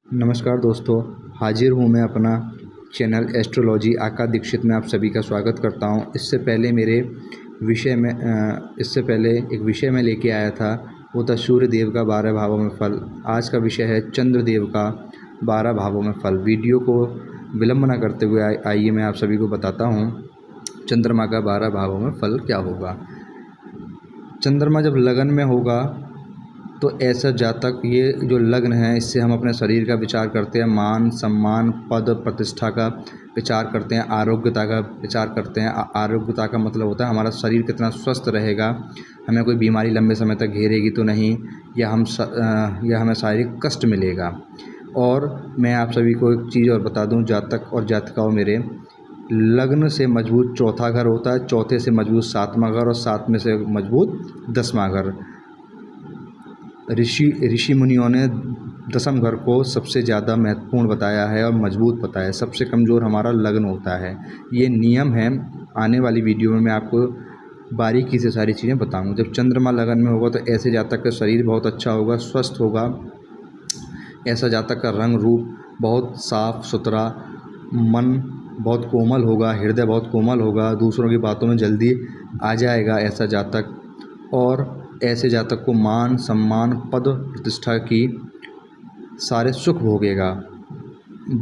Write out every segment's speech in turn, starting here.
नमस्कार दोस्तों, हाजिर हूँ मैं अपना चैनल एस्ट्रोलॉजी आका दीक्षित में आप सभी का स्वागत करता हूँ। इससे पहले एक विषय में लेके आया था, वो था सूर्य देव का 12 भावों में फल। आज का विषय है चंद्र देव का 12 भावों में फल। वीडियो को विलंब न करते हुए आइए मैं आप सभी को बताता हूँ चंद्रमा का 12 भावों में फल क्या होगा। चंद्रमा जब लगन में होगा तो ऐसा जातक, ये जो लग्न है इससे हम अपने शरीर का विचार करते हैं, मान सम्मान पद प्रतिष्ठा का विचार करते हैं, आरोग्यता का विचार करते हैं। आरोग्यता का मतलब होता है हमारा शरीर कितना स्वस्थ रहेगा, हमें कोई बीमारी लंबे समय तक घेरेगी तो नहीं, या हमें शारीरिक कष्ट मिलेगा। और मैं आप सभी को एक चीज़ और बता दूं, जातक और जातिकाओं, मेरे लग्न से मजबूत चौथा घर होता है, चौथे से मजबूत सातवां घर और सातवें से मजबूत 10वां घर। ऋषि मुनियों ने 10वें घर को सबसे ज़्यादा महत्वपूर्ण बताया है और मजबूत बताया है। सबसे कमज़ोर हमारा लग्न होता है, ये नियम है। आने वाली वीडियो में मैं आपको बारीकी से सारी चीज़ें बताऊंगा। जब चंद्रमा लगन में होगा तो ऐसे जातक का शरीर बहुत अच्छा होगा, स्वस्थ होगा। ऐसा जातक का रंग रूप बहुत साफ़ सुथरा, मन बहुत कोमल होगा, हृदय बहुत कोमल होगा, दूसरों की बातों में जल्दी आ जाएगा ऐसा जातक। और ऐसे जातक को मान सम्मान पद प्रतिष्ठा की सारे सुख भोगेगा।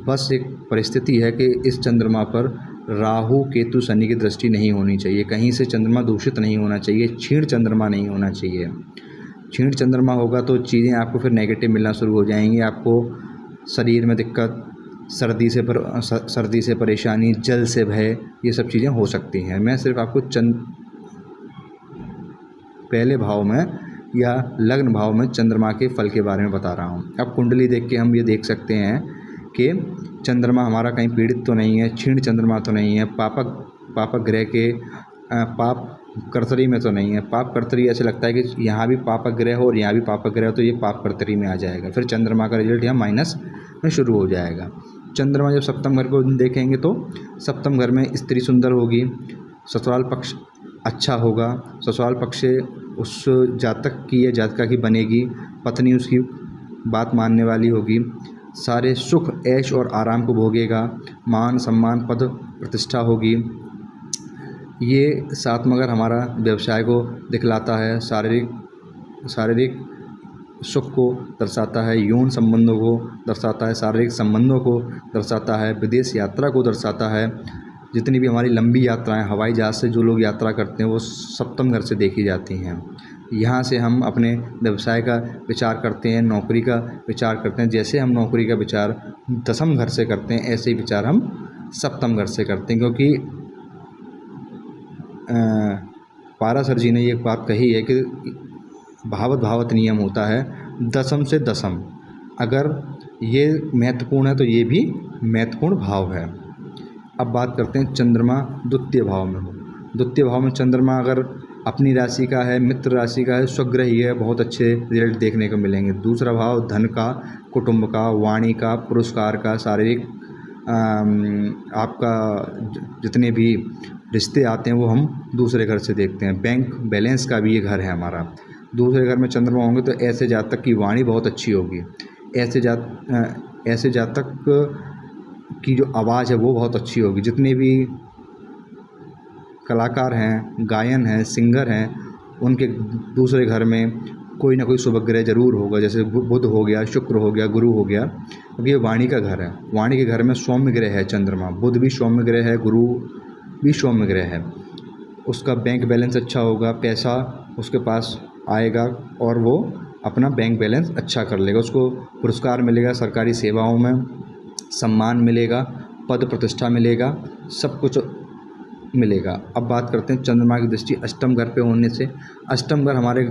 बस एक परिस्थिति है कि इस चंद्रमा पर राहु केतु शनि की दृष्टि नहीं होनी चाहिए, कहीं से चंद्रमा दूषित नहीं होना चाहिए, क्षीण चंद्रमा नहीं होना चाहिए। क्षीण चंद्रमा होगा तो चीज़ें आपको फिर नेगेटिव मिलना शुरू हो जाएंगी। आपको शरीर में दिक्कत, सर्दी से परेशानी, जल से भय, ये सब चीज़ें हो सकती हैं। मैं सिर्फ आपको पहले भाव में या लग्न भाव में चंद्रमा के फल के बारे में बता रहा हूँ। अब कुंडली देख के हम ये देख सकते हैं कि चंद्रमा हमारा कहीं पीड़ित तो नहीं है, क्षीण चंद्रमा तो नहीं है, पापक ग्रह के पाप कर्तरी में तो नहीं है। पाप कर्तरी ऐसे लगता है कि यहाँ भी पापक ग्रह हो और यहाँ भी पापक ग्रह हो तो ये पाप कर्तरी में आ जाएगा, फिर चंद्रमा का रिजल्ट यहाँ माइनस में शुरू हो जाएगा। चंद्रमा जब सप्तम घर को देखेंगे तो सप्तम घर में स्त्री सुंदर होगी, ससुराल पक्ष अच्छा होगा, ससुराल पक्ष से उस जातक की या जातिका की बनेगी, पत्नी उसकी बात मानने वाली होगी, सारे सुख ऐश और आराम को भोगेगा, मान सम्मान पद प्रतिष्ठा होगी। ये सातवां घर हमारा व्यवसाय को दिखलाता है, शारीरिक सुख को दर्शाता है, यौन संबंधों को दर्शाता है, शारीरिक संबंधों को दर्शाता है, विदेश यात्रा को दर्शाता है। जितनी भी हमारी लंबी यात्राएं, हवाई जहाज़ से जो लोग यात्रा करते हैं वो सप्तम घर से देखी जाती हैं। यहाँ से हम अपने व्यवसाय का विचार करते हैं, नौकरी का विचार करते हैं। जैसे हम नौकरी का विचार 10वें घर से करते हैं, ऐसे ही विचार हम सप्तम घर से करते हैं। क्योंकि पाराशर जी ने ये बात कही है कि भावत नियम होता है, 10वें से 10वें। अगर ये महत्वपूर्ण है तो ये भी महत्वपूर्ण भाव है। अब बात करते हैं चंद्रमा द्वितीय भाव में हो। द्वितीय भाव में चंद्रमा अगर अपनी राशि का है, मित्र राशि का है, स्वग्रही है, बहुत अच्छे रिजल्ट देखने को मिलेंगे। दूसरा भाव धन का, कुटुंब का, वाणी का, पुरस्कार का, शारीरिक आपका जितने भी रिश्ते आते हैं वो हम दूसरे घर से देखते हैं। बैंक बैलेंस का भी ये घर है हमारा। दूसरे घर में चंद्रमा होंगे तो ऐसे जातक की वाणी बहुत अच्छी होगी, ऐसे जातक की जो आवाज़ है वो बहुत अच्छी होगी। जितने भी कलाकार हैं, गायन हैं, सिंगर हैं, उनके दूसरे घर में कोई ना कोई शुभ ग्रह जरूर होगा। जैसे बुध हो गया, शुक्र हो गया, गुरु हो गया, क्योंकि ये वाणी का घर है। वाणी के घर में सौम्य ग्रह है चंद्रमा, बुध भी सौम्य ग्रह है, गुरु भी सौम्य ग्रह है। उसका बैंक बैलेंस अच्छा होगा, पैसा उसके पास आएगा और वो अपना बैंक बैलेंस अच्छा कर लेगा। उसको पुरस्कार मिलेगा, सरकारी सेवाओं में सम्मान मिलेगा, पद प्रतिष्ठा मिलेगा, सब कुछ मिलेगा। अब बात करते हैं चंद्रमा की दृष्टि अष्टम घर पे होने से। अष्टम घर हमारे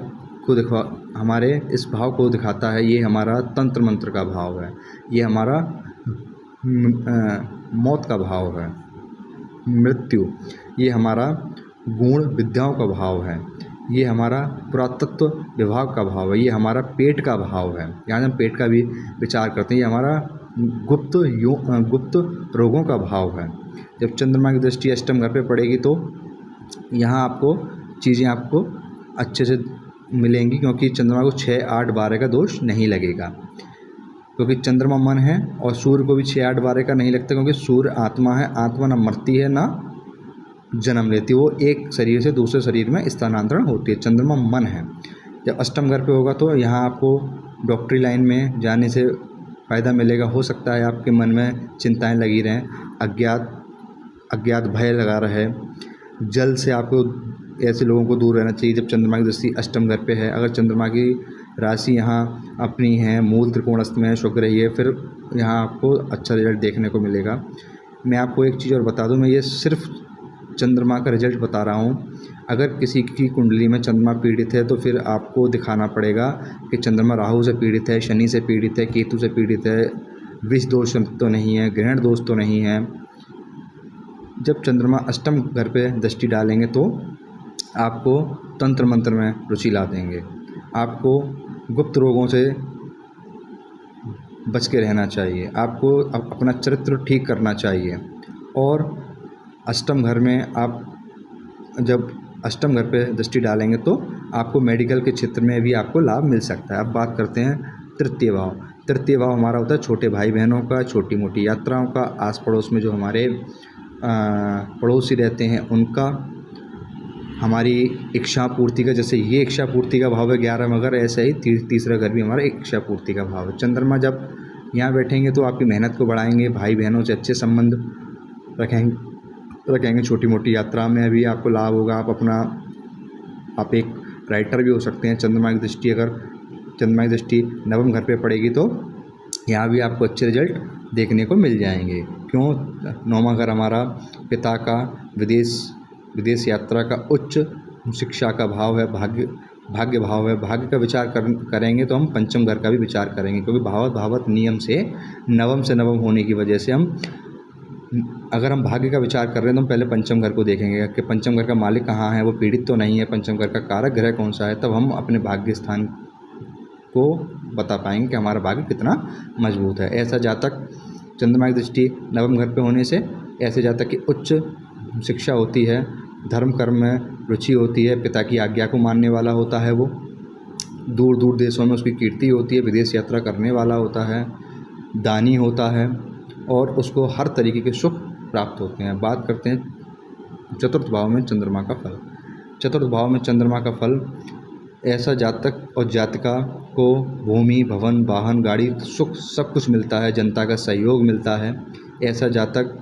इस भाव को दिखाता है, ये हमारा तंत्र मंत्र का भाव है, ये हमारा मौत का भाव है, मृत्यु, ये हमारा गुण विद्याओं का भाव है, ये हमारा पुरातत्व विभाग का भाव है, ये हमारा पेट का भाव है। यहाँ हम पेट का भी विचार करते हैं, ये हमारा गुप्त रोगों का भाव है। जब चंद्रमा की दृष्टि अष्टम घर पे पड़ेगी तो यहाँ आपको चीज़ें आपको अच्छे से मिलेंगी, क्योंकि चंद्रमा को 6, 8, 12 का दोष नहीं लगेगा। क्योंकि चंद्रमा मन है और सूर्य को भी 6-8 12 का नहीं लगता, क्योंकि सूर्य आत्मा है, आत्मा ना मरती है ना जन्म लेती है, वो एक शरीर से दूसरे शरीर में स्थानांतरण होती है। चंद्रमा मन है। जब अष्टम घर पे होगा तो यहाँ आपको डॉक्टरी लाइन में जाने से फ़ायदा मिलेगा। हो सकता है आपके मन में चिंताएं लगी रहें, अज्ञात भय लगा रहे। जल से आपको ऐसे लोगों को दूर रहना चाहिए जब चंद्रमा की दृष्टि अष्टम घर पे है। अगर चंद्रमा की राशि यहाँ अपनी है, मूल त्रिकोणस्थ में शुक्र रही है, फिर यहाँ आपको अच्छा रिजल्ट देखने को मिलेगा। मैं आपको एक चीज़ और बता दूँ, मैं ये सिर्फ चंद्रमा का रिजल्ट बता रहा हूँ। अगर किसी की कुंडली में चंद्रमा पीड़ित है तो फिर आपको दिखाना पड़ेगा कि चंद्रमा राहु से पीड़ित है, शनि से पीड़ित है, केतु से पीड़ित है, विष दोष तो नहीं है, ग्रहण दोष तो नहीं है। जब चंद्रमा अष्टम घर पे दृष्टि डालेंगे तो आपको तंत्र मंत्र में रुचि ला देंगे। आपको गुप्त रोगों से बच के रहना चाहिए, आपको अपना चरित्र ठीक करना चाहिए। और अष्टम घर में आप जब अष्टम घर पे दृष्टि डालेंगे तो आपको मेडिकल के क्षेत्र में भी आपको लाभ मिल सकता है। अब बात करते हैं तृतीय भाव। तृतीय भाव हमारा होता है छोटे भाई बहनों का, छोटी मोटी यात्राओं का, आस पड़ोस में जो हमारे पड़ोसी रहते हैं उनका, हमारी इच्छा पूर्ति का। जैसे ये इच्छा पूर्ति का भाव है 11 मगर, ऐसे ही तीसरा घर भी हमारा इच्छा पूर्ति का भाव है। चंद्रमा जब यहाँ बैठेंगे तो आपकी मेहनत को बढ़ाएंगे, भाई बहनों से अच्छे संबंध रखेंगे। छोटी मोटी यात्रा में भी आपको लाभ होगा। आप एक राइटर भी हो सकते हैं। चंद्रमा की दृष्टि नवम घर पे पड़ेगी तो यहाँ भी आपको अच्छे रिजल्ट देखने को मिल जाएंगे। क्यों? नौवां घर हमारा पिता का विदेश यात्रा का, उच्च शिक्षा का भाव है, भाग्य भाव है। भाग्य का विचार करेंगे तो हम पंचम घर का भी विचार करेंगे, क्योंकि भावत नियम से नवम होने की वजह से अगर हम भाग्य का विचार कर रहे हैं तो हम पहले पंचम घर को देखेंगे कि पंचम घर का मालिक कहाँ है, वो पीड़ित तो नहीं है, पंचम घर का कारक ग्रह कौन सा है। तब हम अपने भाग्य स्थान को बता पाएंगे कि हमारा भाग्य कितना मजबूत है। ऐसा जातक चंद्रमा की दृष्टि नवम घर पे होने से ऐसे जातक की उच्च शिक्षा होती है, धर्म कर्म में रुचि होती है, पिता की आज्ञा को मानने वाला होता है, वो दूर दूर देशों में उसकी कीर्ति होती है, विदेश यात्रा करने वाला होता है, दानी होता है और उसको हर तरीके के सुख प्राप्त होते हैं। बात करते हैं चतुर्थ भाव में चंद्रमा का फल। चतुर्थ भाव में चंद्रमा का फल, ऐसा जातक और जातिका को भूमि, भवन, वाहन, गाड़ी, सुख सब कुछ मिलता है, जनता का सहयोग मिलता है। ऐसा जातक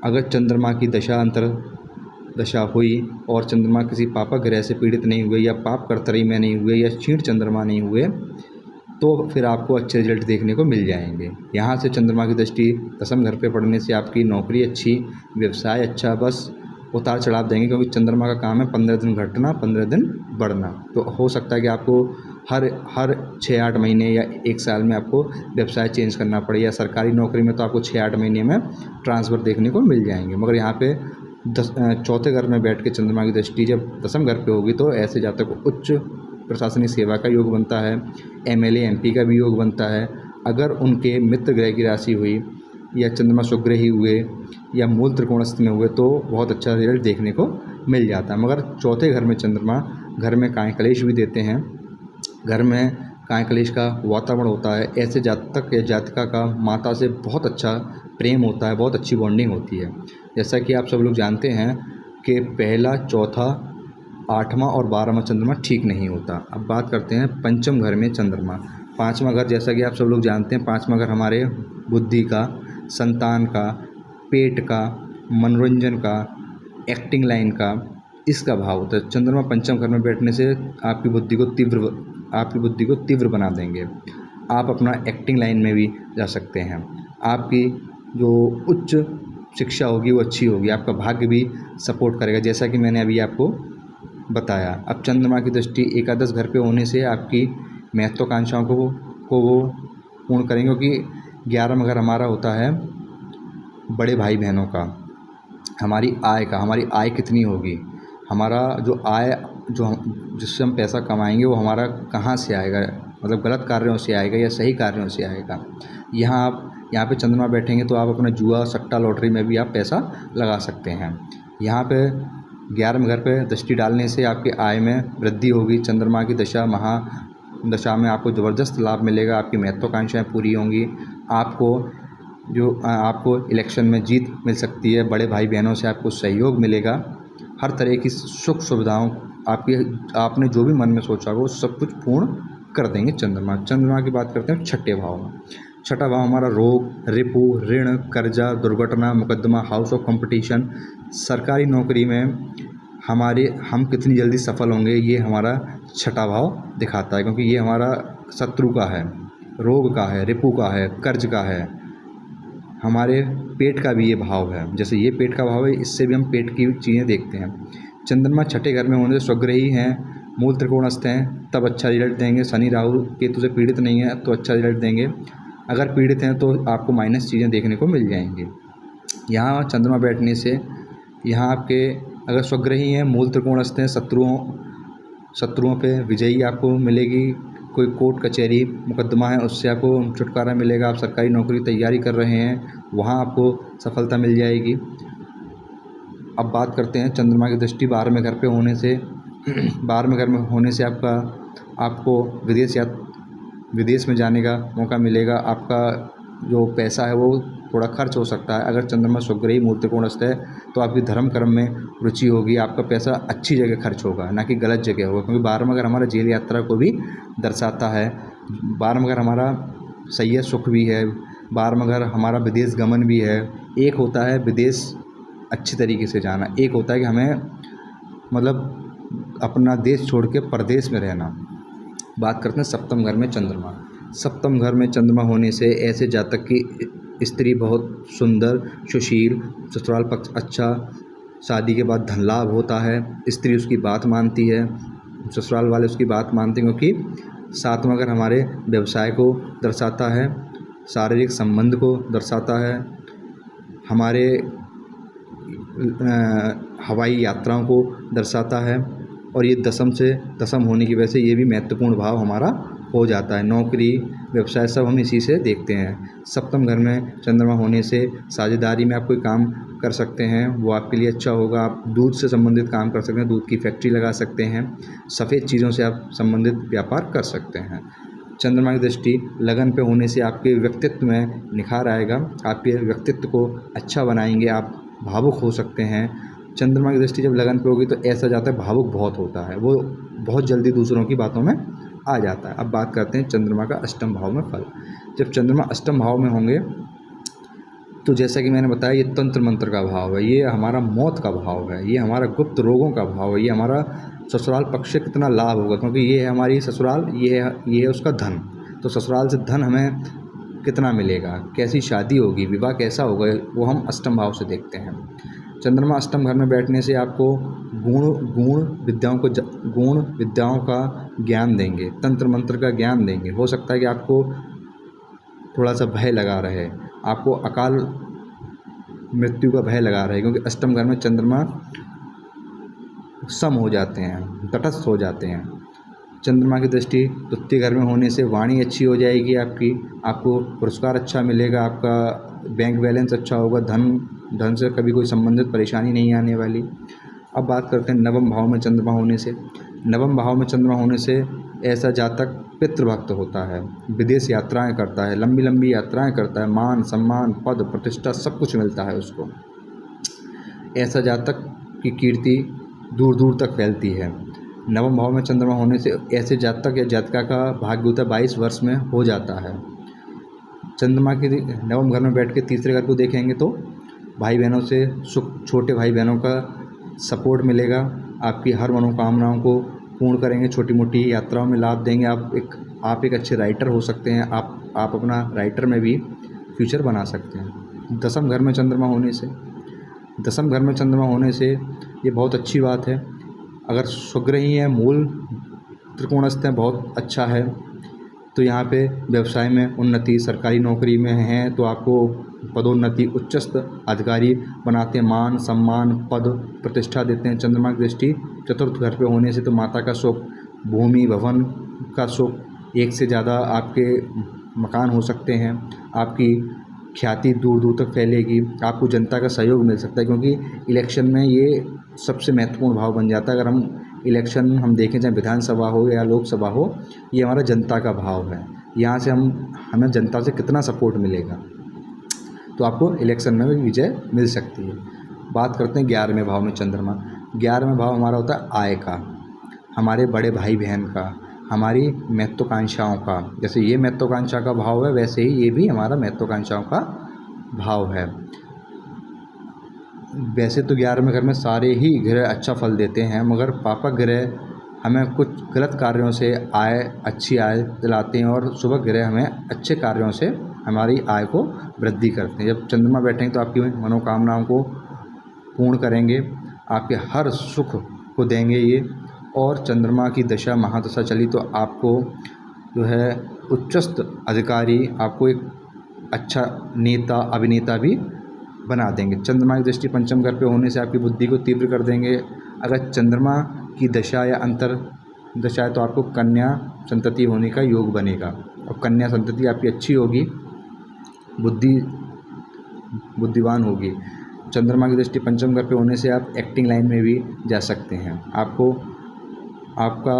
अगर चंद्रमा की दशा हुई और चंद्रमा किसी पापक ग्रह से पीड़ित नहीं हुए या पाप कर्तरी में नहीं हुए या क्षीण चंद्रमा नहीं हुए तो फिर आपको अच्छे रिजल्ट देखने को मिल जाएंगे। यहाँ से चंद्रमा की दृष्टि दसम घर पे पड़ने से आपकी नौकरी अच्छी, व्यवसाय अच्छा, बस उतार चढ़ाव देंगे, क्योंकि चंद्रमा का काम है 15 दिन घटना 15 दिन बढ़ना। तो हो सकता है कि आपको हर 6-8 महीने या 1 साल में आपको व्यवसाय चेंज करना पड़े, या सरकारी नौकरी में तो आपको 6-8 महीने में ट्रांसफ़र देखने को मिल जाएंगे। मगर यहाँ पे चौथे घर में बैठ के चंद्रमा की दृष्टि जब दसम घर पे होगी तो ऐसे जातक को उच्च प्रशासनिक सेवा का योग बनता है, MLA MP का भी योग बनता है। अगर उनके मित्र ग्रह की राशि हुई या चंद्रमा शुक्रग्रही हुए या मूल त्रिकोणस्थ में हुए तो बहुत अच्छा रिजल्ट देखने को मिल जाता है। मगर चौथे घर में चंद्रमा घर में काय कलेश भी देते हैं, घर में काय कलेश का वातावरण होता है। ऐसे जातक या जातिका का माता से बहुत अच्छा प्रेम होता है, बहुत अच्छी बॉन्डिंग होती है। जैसा कि आप सब लोग जानते हैं कि पहला, चौथा, 8वां और 12वां चंद्रमा ठीक नहीं होता। अब बात करते हैं पंचम घर में चंद्रमा। 5वां घर, जैसा कि आप सब लोग जानते हैं, 5वां घर हमारे बुद्धि का, संतान का, पेट का, मनोरंजन का, एक्टिंग लाइन का, इसका भाव होता है। चंद्रमा पंचम घर में बैठने से आपकी बुद्धि को तीव्र बना देंगे। आप अपना एक्टिंग लाइन में भी जा सकते हैं। आपकी जो उच्च शिक्षा होगी वो अच्छी होगी, आपका भाग्य भी सपोर्ट करेगा, जैसा कि मैंने अभी आपको बताया। अब चंद्रमा की दृष्टि एकादश घर पे होने से आपकी महत्वाकांक्षाओं को वो पूर्ण करेंगे, क्योंकि 11वां घर हमारा होता है बड़े भाई बहनों का, हमारी आय कितनी होगी, हमारा जो आय जिससे हम पैसा कमाएंगे वो हमारा कहाँ से आएगा, मतलब गलत कार्यों से आएगा या सही कार्यों से आएगा। यहाँ पे चंद्रमा बैठेंगे तो आप अपना जुआ, सट्टा, लॉटरी में भी आप पैसा लगा सकते हैं। यहाँ पे 11वें घर पे दृष्टि डालने से आपकी आय में वृद्धि होगी। चंद्रमा की दशा दशा में आपको ज़बरदस्त लाभ मिलेगा, आपकी महत्वाकांक्षाएँ पूरी होंगी, आपको इलेक्शन में जीत मिल सकती है, बड़े भाई बहनों से आपको सहयोग मिलेगा, हर तरह की सुख सुविधाओं आपने जो भी मन में सोचा हो वो सब कुछ पूर्ण कर देंगे चंद्रमा की बात करते हैं छठे भाव में। छठा भाव हमारा रोग, रिपु, ऋण, कर्जा, दुर्घटना, मुकदमा, हाउस ऑफ कंपटीशन। सरकारी नौकरी में हम कितनी जल्दी सफल होंगे ये हमारा छठा भाव दिखाता है, क्योंकि ये हमारा शत्रु का है, रोग का है, रिपु का है, कर्ज का है, हमारे पेट का भी ये भाव है। जैसे ये पेट का भाव है, इससे भी हम पेट की चीज़ें देखते हैं। चंद्रमा छठे घर में होने से स्वग्रही हैं, मूल त्रिकोणस्थ हैं, तब अच्छा रिजल्ट देंगे। शनि राहु केतु से पीड़ित नहीं है तो अच्छा रिजल्ट देंगे, अगर पीड़ित हैं तो आपको माइनस चीज़ें देखने को मिल जाएंगी। यहाँ चंद्रमा बैठने से यहाँ आपके अगर स्वग्रही हैं, मूल त्रिकोणस्थ हैं, शत्रुओं पे विजयी आपको मिलेगी। कोई कोर्ट कचहरी मुकदमा है उससे आपको छुटकारा मिलेगा। आप सरकारी नौकरी की तैयारी कर रहे हैं, वहाँ आपको सफलता मिल जाएगी। अब बात करते हैं चंद्रमा की दृष्टि 12वें घर पे होने से 12वें घर में होने से आपको विदेश में जाने का मौका मिलेगा। आपका जो पैसा है वो थोड़ा खर्च हो सकता है। अगर चंद्रमा स्वग्रही मूल त्रिकोणस्थ है तो आपकी धर्म कर्म में रुचि होगी, आपका पैसा अच्छी जगह खर्च होगा, ना कि गलत जगह होगा, क्योंकि 12वां घर हमारा जेल यात्रा को भी दर्शाता है। 12वां घर हमारा सैयद सुख भी है, 12वां घर हमारा विदेश गमन भी है। एक होता है विदेश अच्छी तरीके से जाना, एक होता है कि हमें मतलब अपना देश छोड़ के परदेश में रहना। बात करते हैं सप्तम घर में चंद्रमा। सप्तम घर में चंद्रमा होने से ऐसे जातक की स्त्री बहुत सुंदर, सुशील, ससुराल पक्ष अच्छा, शादी के बाद धन लाभ होता है, स्त्री उसकी बात मानती है, ससुराल वाले उसकी बात मानते हैं, क्योंकि सातवां घर हमारे व्यवसाय को दर्शाता है, शारीरिक संबंध को दर्शाता है, हमारे हवाई यात्राओं को दर्शाता है, और ये दसम होने की वजह से ये भी महत्वपूर्ण भाव हमारा हो जाता है। नौकरी, व्यवसाय सब हम इसी से देखते हैं। सप्तम घर में चंद्रमा होने से साझेदारी में आप कोई काम कर सकते हैं, वो आपके लिए अच्छा होगा। आप दूध से संबंधित काम कर सकते हैं, दूध की फैक्ट्री लगा सकते हैं, सफ़ेद चीज़ों से आप संबंधित व्यापार कर सकते हैं। चंद्रमा की दृष्टि लगन पे होने से आपके व्यक्तित्व में निखार आएगा, आपके व्यक्तित्व को अच्छा बनाएंगे, आप भावुक हो सकते हैं। चंद्रमा की दृष्टि जब लगन पे होगी तो ऐसा जाता है भावुक बहुत होता है, वो बहुत जल्दी दूसरों की बातों में आ जाता है। अब बात करते हैं चंद्रमा का अष्टम भाव में फल। जब चंद्रमा अष्टम भाव में होंगे तो जैसा कि मैंने बताया ये तंत्र मंत्र का भाव है, ये हमारा मौत का भाव है, ये हमारा गुप्त रोगों का भाव है, ये हमारा ससुराल पक्ष से कितना लाभ होगा, क्योंकि ये है हमारी ससुराल, ये है उसका धन। तो ससुराल से धन हमें कितना मिलेगा, कैसी शादी होगी, विवाह कैसा होगा, वो हम अष्टम भाव से देखते हैं। चंद्रमा अष्टम घर में बैठने से आपको गुण विद्याओं का ज्ञान देंगे, तंत्र मंत्र का ज्ञान देंगे। हो सकता है कि आपको थोड़ा सा भय लगा रहे, आपको अकाल मृत्यु का भय लगा रहे, क्योंकि अष्टम घर में चंद्रमा सम हो जाते हैं, तटस्थ हो जाते हैं। चंद्रमा की दृष्टि द्वितीय घर में होने से वाणी अच्छी हो जाएगी आपको पुरस्कार अच्छा मिलेगा, आपका बैंक बैलेंस अच्छा होगा, धन से कभी कोई संबंधित परेशानी नहीं आने वाली। अब बात करते हैं नवम भाव में चंद्रमा होने से। नवम भाव में चंद्रमा होने से ऐसा जातक पितृभक्त होता है, विदेश यात्राएं करता है, लंबी लंबी यात्राएं करता है, मान सम्मान पद प्रतिष्ठा सब कुछ मिलता है उसको। ऐसा जातक की कीर्ति दूर दूर तक फैलती है। नवम भाव में चंद्रमा होने से ऐसे जातक या जातिका का भाग्योदय 22 वर्ष में हो जाता है। चंद्रमा के नवम घर में बैठ के तीसरे घर को देखेंगे तो भाई बहनों से सुख, छोटे भाई बहनों का सपोर्ट मिलेगा, आपकी हर मनोकामनाओं को पूर्ण करेंगे, छोटी मोटी यात्राओं में लाभ देंगे। आप एक अच्छे राइटर हो सकते हैं, आप अपना राइटर में भी फ्यूचर बना सकते हैं। दसम घर में चंद्रमा होने से ये बहुत अच्छी बात है। अगर स्वग्रही है, मूल त्रिकोणस्थ है, बहुत अच्छा है। तो यहाँ पे व्यवसाय में उन्नति, सरकारी नौकरी में हैं तो आपको पदोन्नति, उच्चस्थ अधिकारी बनाते हैं, मान सम्मान पद प्रतिष्ठा देते हैं। चंद्रमा की दृष्टि चतुर्थ घर पे होने से तो माता का सुख, भूमि भवन का सुख, एक से ज़्यादा आपके मकान हो सकते हैं, आपकी ख्याति दूर दूर तक फैलेगी, आपको जनता का सहयोग मिल सकता है, क्योंकि इलेक्शन में ये सबसे महत्वपूर्ण भाव बन जाता है। अगर हम इलेक्शन हम देखें चाहे विधानसभा हो या लोकसभा हो, ये हमारा जनता का भाव है। यहाँ से हमें जनता से कितना सपोर्ट मिलेगा, तो आपको इलेक्शन में भी विजय मिल सकती है। बात करते हैं 11वें भाव में चंद्रमा। 11वां भाव हमारा होता है आय का, हमारे बड़े भाई बहन का, हमारी महत्वाकांक्षाओं का। जैसे ये महत्वाकांक्षा का भाव है, वैसे ही ये भी हमारा महत्वाकांक्षाओं का भाव है। वैसे तो 11वें घर में सारे ही ग्रह अच्छा फल देते हैं, मगर पापक ग्रह हमें कुछ गलत कार्यों से अच्छी आय दिलाते हैं, और शुभ ग्रह हमें अच्छे कार्यों से हमारी आय को वृद्धि करते हैं। जब चंद्रमा बैठेंगे तो आपकी मनोकामनाओं को पूर्ण करेंगे, आपके हर सुख को देंगे ये। और चंद्रमा की दशा महादशा चली तो आपको जो है उच्चस्थ अधिकारी, आपको एक अच्छा नेता अभिनेता भी बना देंगे। चंद्रमा की दृष्टि पंचम घर पे होने से आपकी बुद्धि को तीव्र कर देंगे। अगर चंद्रमा की दशा या अंतर दशा है तो आपको कन्या संतति होने का योग बनेगा, और कन्या संतति आपकी अच्छी होगी, बुद्धिवान होगी। चंद्रमा की दृष्टि पंचम घर पे होने से आप एक्टिंग लाइन में भी जा सकते हैं। आपको आपका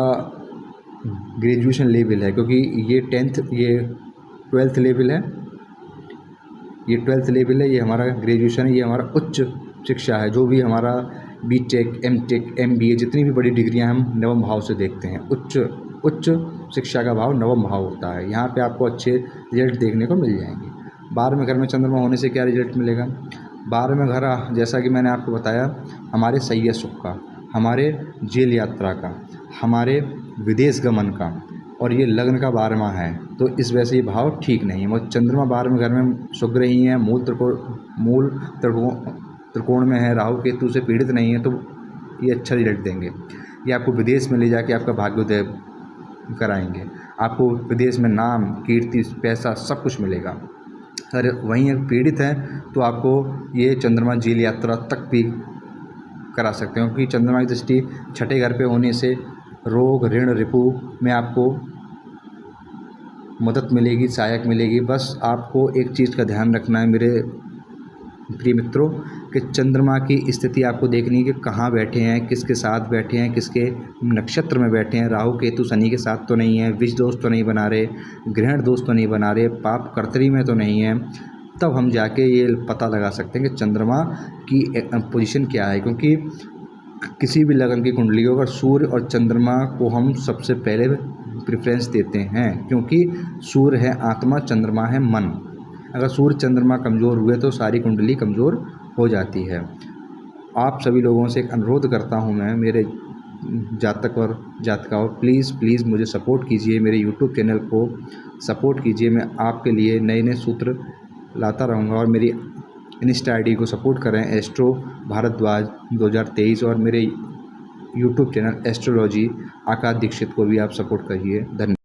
ग्रेजुएशन लेवल है, क्योंकि ये 12th लेवल है, ये 12th लेवल है, ये हमारा ग्रेजुएशन है, ये हमारा उच्च शिक्षा है। जो भी हमारा बीटेक, एमटेक, एमबीए, जितनी भी बड़ी डिग्रियां हम नवम भाव से देखते हैं। उच्च शिक्षा का भाव नवम भाव होता है। यहाँ पे आपको अच्छे रिजल्ट देखने को मिल जाएंगे। 12वें घर में चंद्रमा होने से क्या रिजल्ट मिलेगा? 12वें घर, जैसा कि मैंने आपको बताया, हमारे सैया सुख का, हमारे जेल यात्रा का, हमारे विदेश गमन का, और ये लग्न का 12वां है, तो इस वजह से ये भाव ठीक नहीं है। और चंद्रमा 12वें घर में शुक्र ही है, मूल त्रिकोण में है, राहु केतु से पीड़ित नहीं है, तो ये अच्छा रिजल्ट देंगे। ये आपको विदेश में ले जाके आपका भाग्योदय कराएंगे। आपको विदेश में नाम, कीर्ति, पैसा सब कुछ मिलेगा। अगर वहीं पीड़ित हैं तो आपको ये चंद्रमा जेल यात्रा तक भी करा सकते हैं, क्योंकि चंद्रमा की दृष्टि छठे घर पे होने से रोग, ऋण, रिपु में आपको मदद मिलेगी, सहायक मिलेगी। बस आपको एक चीज़ का ध्यान रखना है मेरे प्रिय मित्रों, कि चंद्रमा की स्थिति आपको देखनी है कि कहाँ बैठे हैं, किसके साथ बैठे हैं, किसके नक्षत्र में बैठे हैं। राहु केतु शनि के साथ तो नहीं है, विष दोष तो नहीं बना रहे, ग्रहण दोष तो नहीं बना रहे, पाप कर्तरी में तो नहीं है। तब हम जाके ये पता लगा सकते हैं कि चंद्रमा की पोजीशन क्या है। क्योंकि किसी भी लगन की कुंडली हो, अगर सूर्य और चंद्रमा को हम सबसे पहले प्रेफरेंस देते हैं, क्योंकि सूर्य है आत्मा, चंद्रमा है मन। अगर सूर्य चंद्रमा कमज़ोर हुए तो सारी कुंडली कमज़ोर हो जाती है। आप सभी लोगों से एक अनुरोध करता हूं मैं, मेरे जातक और जातिकाओं, प्लीज़ मुझे सपोर्ट कीजिए, मेरे यूट्यूब चैनल को सपोर्ट कीजिए। मैं आपके लिए नए नए सूत्र लाता रहूँगा, और मेरी इंस्टा ID को सपोर्ट करें, एस्ट्रो भारद्वाज 2023, और मेरे यूट्यूब चैनल एस्ट्रोलॉजी आकाश दीक्षित को भी आप सपोर्ट करिए। धन्यवाद।